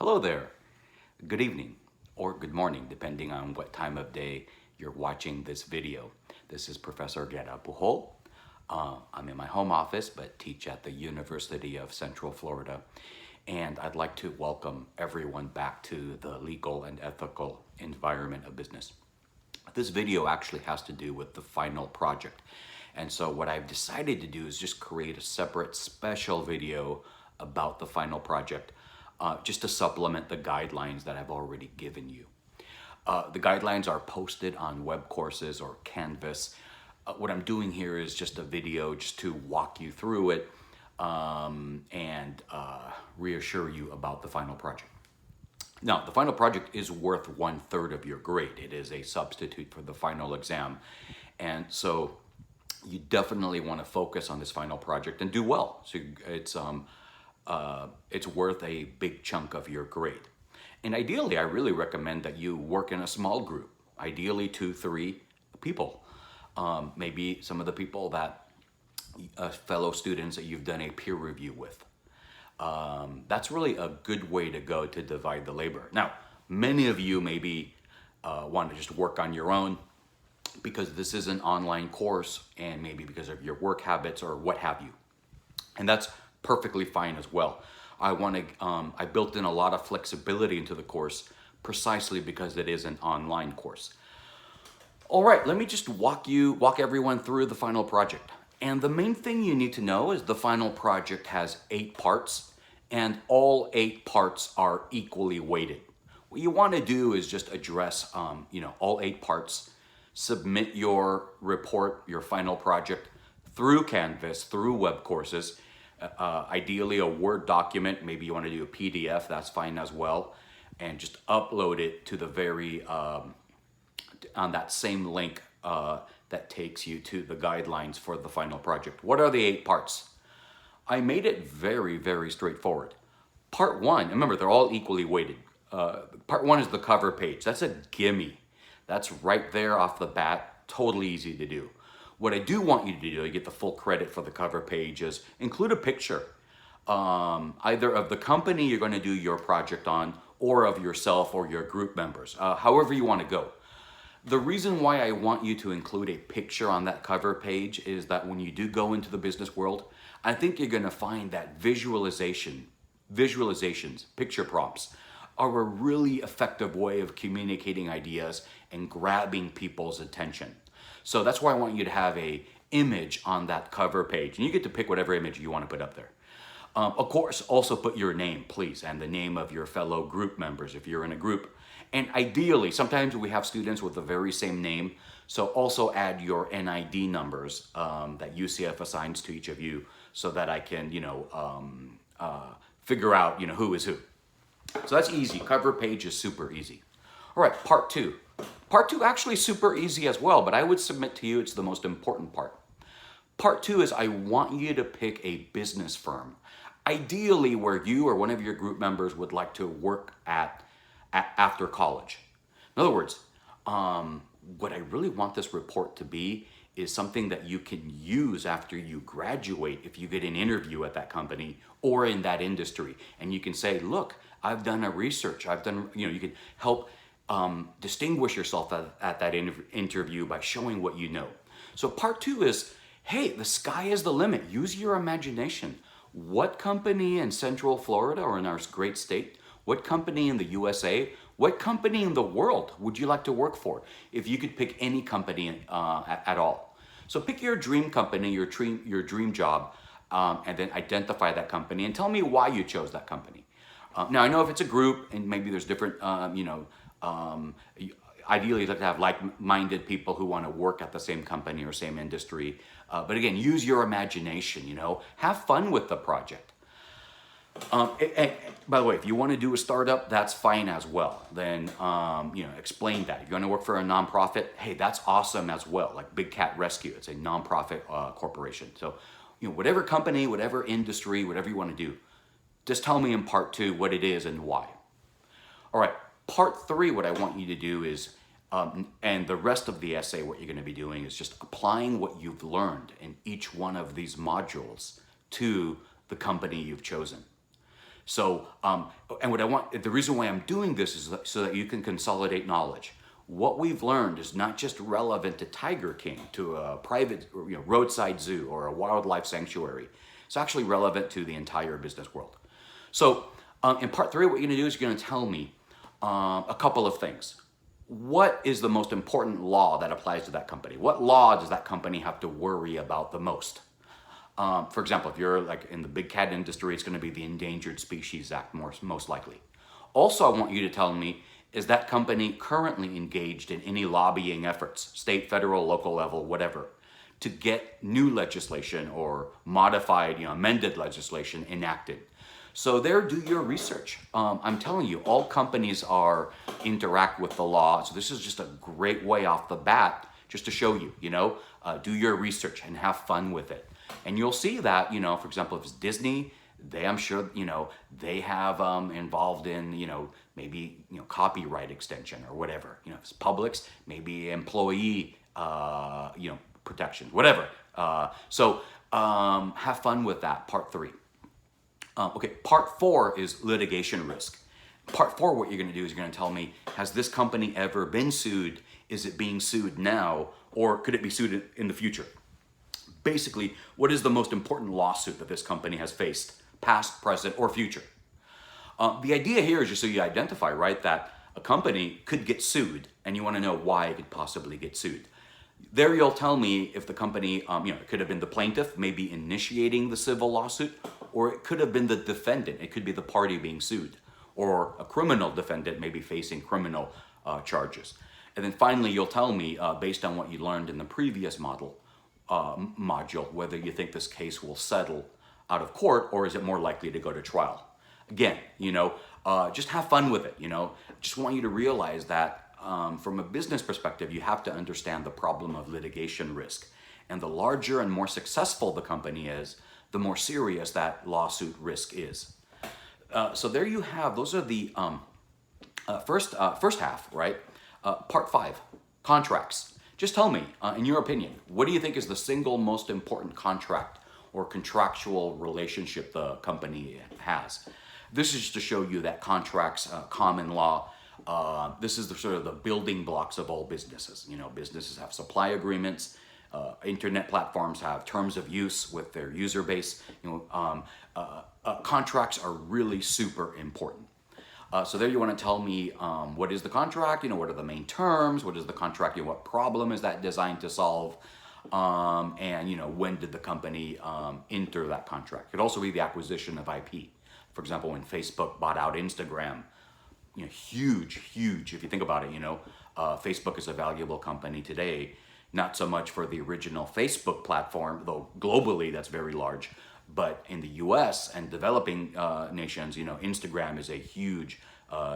Hello there. Good evening or good morning, depending on what time of day you're watching this video. This is Professor Guerra Pujol. I'm in my home office, but teach at the University of Central Florida. And I'd like to welcome everyone back to the legal and ethical environment of business. This video actually has to do with the final project. And so what I've decided to do is just create a separate special video about the final project, just to supplement the guidelines that I've already given you. The guidelines are posted on web courses or Canvas. What I'm doing here is just a video just to walk you through it and reassure you about the final project. Now, the final project is worth 1/3 of your grade. It is a substitute for the final exam. And so you definitely want to focus on this final project and do well. So it's worth a big chunk of your grade. And ideally, I really recommend that you work in a small group, ideally 2-3 people. Maybe some of the people that fellow students that you've done a peer review with. That's really a good way to go to divide the labor. Now, many of you maybe want to just work on your own because this is an online course and maybe because of your work habits or what have you. And that's perfectly fine as well. I built in a lot of flexibility into the course precisely because it is an online course. All right, let me just walk everyone through the final project. And the main thing you need to know is the final project has 8 parts and all 8 parts are equally weighted. What you want to do is just address all 8 parts, submit your report, your final project through Canvas, through web courses, ideally a Word document. Maybe you want to do a PDF, that's fine as well, and just upload it to the on that same link that takes you to the guidelines for the final project. What are the 8 parts? I made it very, very straightforward. Part 1, remember they're all equally weighted. Part 1 is the cover page. That's a gimme. That's right there off the bat, totally easy to do. What I do want you to do, you get the full credit for the cover page, is include a picture, either of the company you're going to do your project on or of yourself or your group members, however you want to go. The reason why I want you to include a picture on that cover page is that when you do go into the business world, I think you're going to find that visualizations, picture prompts, are a really effective way of communicating ideas and grabbing people's attention. So that's why I want you to have a image on that cover page. And you get to pick whatever image you want to put up there. Of course, also put your name, please, and the name of your fellow group members if you're in a group. And ideally, sometimes we have students with the very same name. So also add your NID numbers that UCF assigns to each of you so that I can, figure out, who is who. So that's easy. Cover page is super easy. All right, part 2. Part 2 actually super easy as well, but I would submit to you it's the most important part. Part 2 is I want you to pick a business firm, ideally where you or one of your group members would like to work at after college. In other words, what I really want this report to be is something that you can use after you graduate if you get an interview at that company or in that industry. And you can say, look, I've done a research. You can help distinguish yourself at that interview by showing what you know. So part 2 is, hey, the sky is the limit. Use your imagination. What company in Central Florida or in our great state, what company in the USA, what company in the world would you like to work for if you could pick any company at all? So pick your dream company, your dream job, and then identify that company and tell me why you chose that company. Now, I know if it's a group and maybe there's different, ideally you'd like to have like-minded people who want to work at the same company or same industry. But again, use your imagination, have fun with the project. And by the way, if you want to do a startup, that's fine as well. Then, explain that. If you're going to work for a nonprofit, hey, that's awesome as well. Like Big Cat Rescue, it's a nonprofit corporation. So, whatever company, whatever industry, whatever you want to do, just tell me in part 2 what it is and why. All right, part 3, what I want you to do is, and the rest of the essay, what you're going to be doing is just applying what you've learned in each one of these modules to the company you've chosen. So, and what I want, the reason why I'm doing this is so that you can consolidate knowledge. What we've learned is not just relevant to Tiger King, to a private, roadside zoo or a wildlife sanctuary. It's actually relevant to the entire business world. So, in part 3, what you're going to do is you're going to tell me a couple of things. What is the most important law that applies to that company? What law does that company have to worry about the most? For example, if you're like in the big cat industry, it's going to be the Endangered Species Act most likely. Also, I want you to tell me, is that company currently engaged in any lobbying efforts, state, federal, local level, whatever, to get new legislation or modified, amended legislation enacted? So there, do your research. I'm telling you, all companies interact with the law. So this is just a great way off the bat just to show you, do your research and have fun with it. And you'll see that, for example, if it's Disney, I'm sure, they have involved in, maybe, copyright extension or whatever. If it's Publix, maybe employee, protections, whatever. So have fun with that, part 3. Okay, part 4 is litigation risk. Part 4, what you're going to do is you're going to tell me, has this company ever been sued? Is it being sued now? Or could it be sued in the future? Basically, what is the most important lawsuit that this company has faced, past, present, or future? The idea here is just so you identify, right, that a company could get sued, and you want to know why it could possibly get sued. There you'll tell me if the company, it could have been the plaintiff, maybe initiating the civil lawsuit, or it could have been the defendant. It could be the party being sued, or a criminal defendant maybe facing criminal charges. And then finally, you'll tell me, based on what you learned in the previous module, whether you think this case will settle out of court or is it more likely to go to trial. Again, just have fun with it. Just want you to realize that from a business perspective, you have to understand the problem of litigation risk. And the larger and more successful the company is, the more serious that lawsuit risk is. So there you have, those are the first half, right? Part 5, contracts. Just tell me, in your opinion, what do you think is the single most important contract or contractual relationship the company has? This is to show you that contracts, common law, this is the sort of the building blocks of all businesses. Businesses have supply agreements, internet platforms have terms of use with their user base. Contracts are really super important. So there you want to tell me what is the contract, what are the main terms, what is the contract, what problem is that designed to solve, and when did the company enter that contract. It could also be the acquisition of IP. For example, when Facebook bought out Instagram, huge, if you think about it, Facebook is a valuable company today, not so much for the original Facebook platform, though globally that's very large. But in the US and developing nations, Instagram is a huge,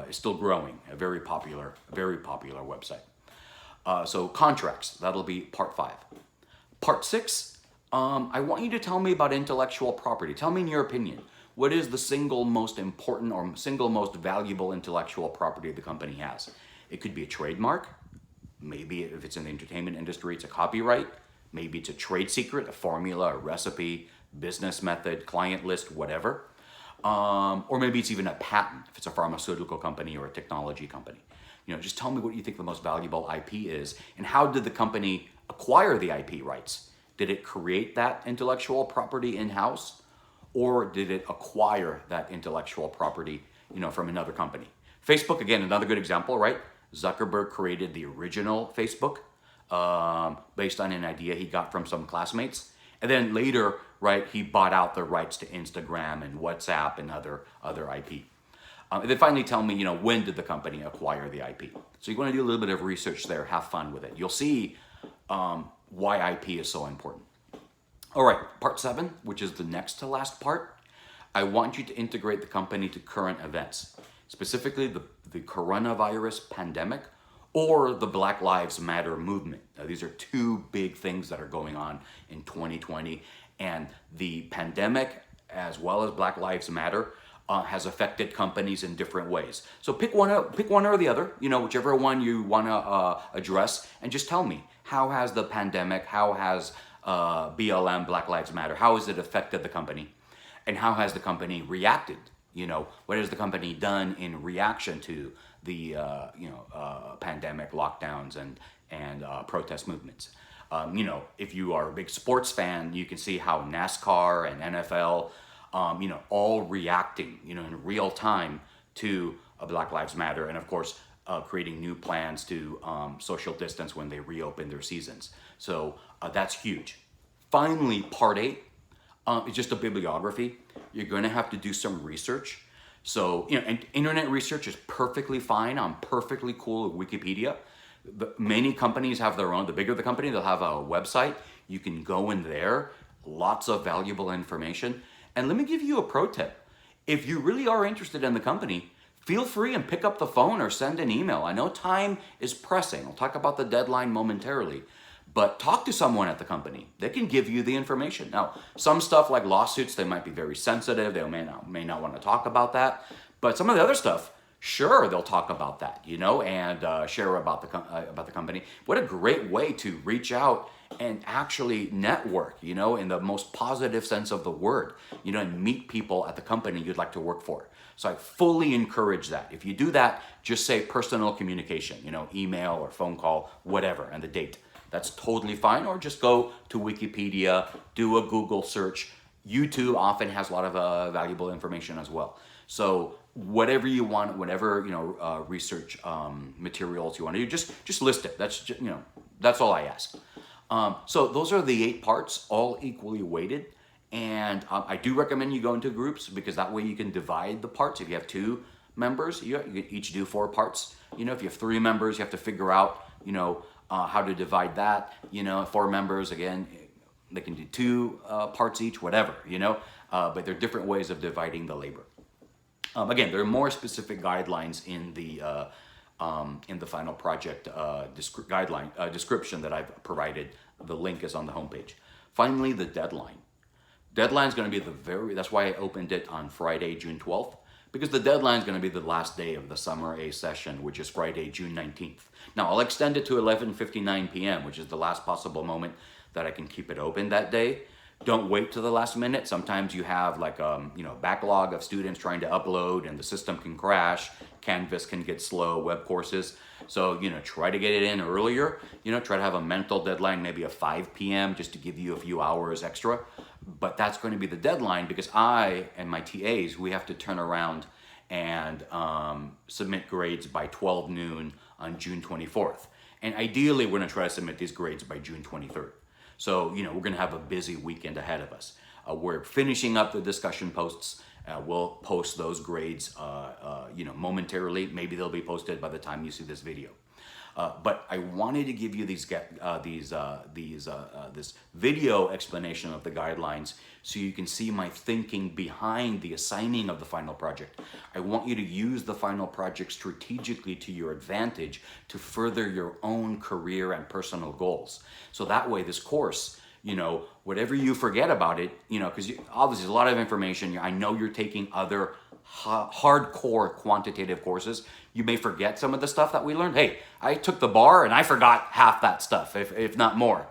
is still growing, a very popular website. So contracts, that'll be part 5. Part 6, I want you to tell me about intellectual property. Tell me in your opinion, what is the single most important or single most valuable intellectual property the company has? It could be a trademark. Maybe if it's in the entertainment industry, it's a copyright. Maybe it's a trade secret, a formula, a recipe, business method, client list, whatever. Or maybe it's even a patent if it's a pharmaceutical company or a technology company. Just tell me what you think the most valuable IP is and how did the company acquire the IP rights? Did it create that intellectual property in-house or did it acquire that intellectual property, from another company? Facebook, again, another good example, right? Zuckerberg created the original Facebook based on an idea he got from some classmates. And then later, right, he bought out the rights to Instagram and WhatsApp and other IP. And then finally tell me, when did the company acquire the IP? So you want to do a little bit of research there, have fun with it. You'll see why IP is so important. All right, part 7, which is the next to last part. I want you to integrate the company to current events, specifically the coronavirus pandemic or the Black Lives Matter movement. Now, these are two big things that are going on in 2020, and the pandemic as well as Black Lives Matter has affected companies in different ways. So pick one or the other, whichever one you want to address, and just tell me, how has the pandemic, how has BLM, Black Lives Matter, how has it affected the company, and how has the company reacted, What has the company done in reaction to the pandemic lockdowns and protest movements? If you are a big sports fan, you can see how NASCAR and NFL, all reacting, in real time to Black Lives Matter, and of course, creating new plans to social distance when they reopen their seasons. So that's huge. Finally, part 8 is just a bibliography. You're going to have to do some research. So, and internet research is perfectly fine. I'm perfectly cool with Wikipedia. Many companies have their own. The bigger the company, they'll have a website. You can go in there, lots of valuable information. And let me give you a pro tip. If you really are interested in the company, feel free and pick up the phone or send an email. I know time is pressing. I'll talk about the deadline momentarily. But talk to someone at the company. They can give you the information. Now, some stuff like lawsuits, they might be very sensitive. They may not want to talk about that. But some of the other stuff, sure, they'll talk about that, and share about the company. What a great way to reach out and actually network, in the most positive sense of the word, and meet people at the company you'd like to work for. So I fully encourage that. If you do that, just say personal communication, email or phone call, whatever, and the date. That's totally fine. Or just go to Wikipedia, do a Google search. YouTube often has a lot of valuable information as well. So whatever you want, whatever research materials you want to do, just list it. That's all I ask. So those are the 8 parts, all equally weighted. And I do recommend you go into groups, because that way you can divide the parts. If you have 2 members, you each do 4 parts. If you have 3 members, you have to figure out, how to divide that. 4 members, again, they can do 2 parts each, whatever, but there are different ways of dividing the labor. Again, there are more specific guidelines in the final project description that I've provided. The link is on the homepage. Finally, the deadline. Deadline is going to be that's why I opened it on Friday, June 12th, because the deadline is going to be the last day of the Summer A session, which is Friday, June 19th. Now, I'll extend it to 11:59 p.m., which is the last possible moment that I can keep it open that day. Don't wait to the last minute. Sometimes you have like backlog of students trying to upload, and the system can crash. Canvas can get slow, web courses. So, try to get it in earlier. Try to have a mental deadline, maybe a 5 p.m., just to give you a few hours extra. But that's going to be the deadline, because I and my TAs, we have to turn around and submit grades by 12 noon on June 24th. And ideally, we're going to try to submit these grades by June 23rd. So, we're going to have a busy weekend ahead of us. We're finishing up the discussion posts. We'll post those grades, momentarily. Maybe they'll be posted by the time you see this video. But I wanted to give you this video explanation of the guidelines, so you can see my thinking behind the assigning of the final project. I want you to use the final project strategically to your advantage to further your own career and personal goals. So that way, this course, whatever you forget about it, because obviously there's a lot of information. I know you're taking other hardcore quantitative courses. You may forget some of the stuff that we learned. Hey, I took the bar and I forgot half that stuff, if not more,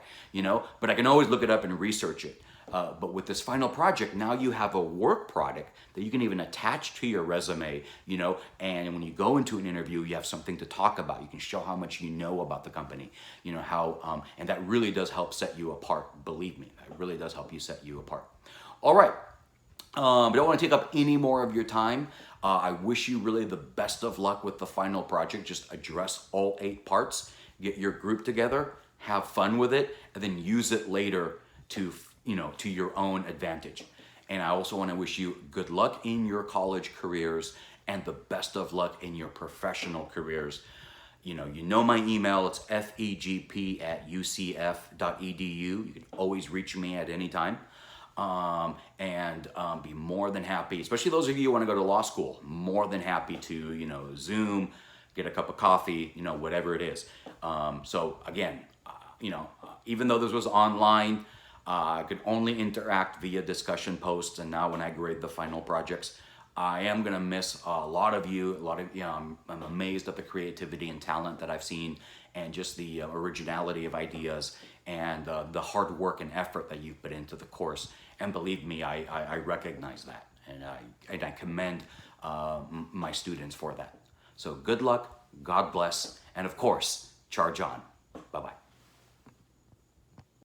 but I can always look it up and research it. But with this final project, now you have a work product that you can even attach to your resume, and when you go into an interview, you have something to talk about. You can show how much you know about the company, and that really does help set you apart. Believe me, that really does help you set you apart. All right. I don't want to take up any more of your time. I wish you really the best of luck with the final project. Just address all 8 parts, get your group together, have fun with it, and then use it later to your own advantage. And I also want to wish you good luck in your college careers and the best of luck in your professional careers. You know my email. It's fegp@ucf.edu. You can always reach me at any time. And be more than happy, especially those of you who want to go to law school, more than happy to, Zoom, get a cup of coffee, whatever it is. So again, even though this was online, I could only interact via discussion posts. And now when I grade the final projects, I am going to miss a lot of you. I'm amazed at the creativity and talent that I've seen, and just the originality of ideas, and the hard work and effort that you've put into the course. And believe me, I recognize that. And I commend my students for that. So good luck, God bless, and of course, charge on. Bye-bye.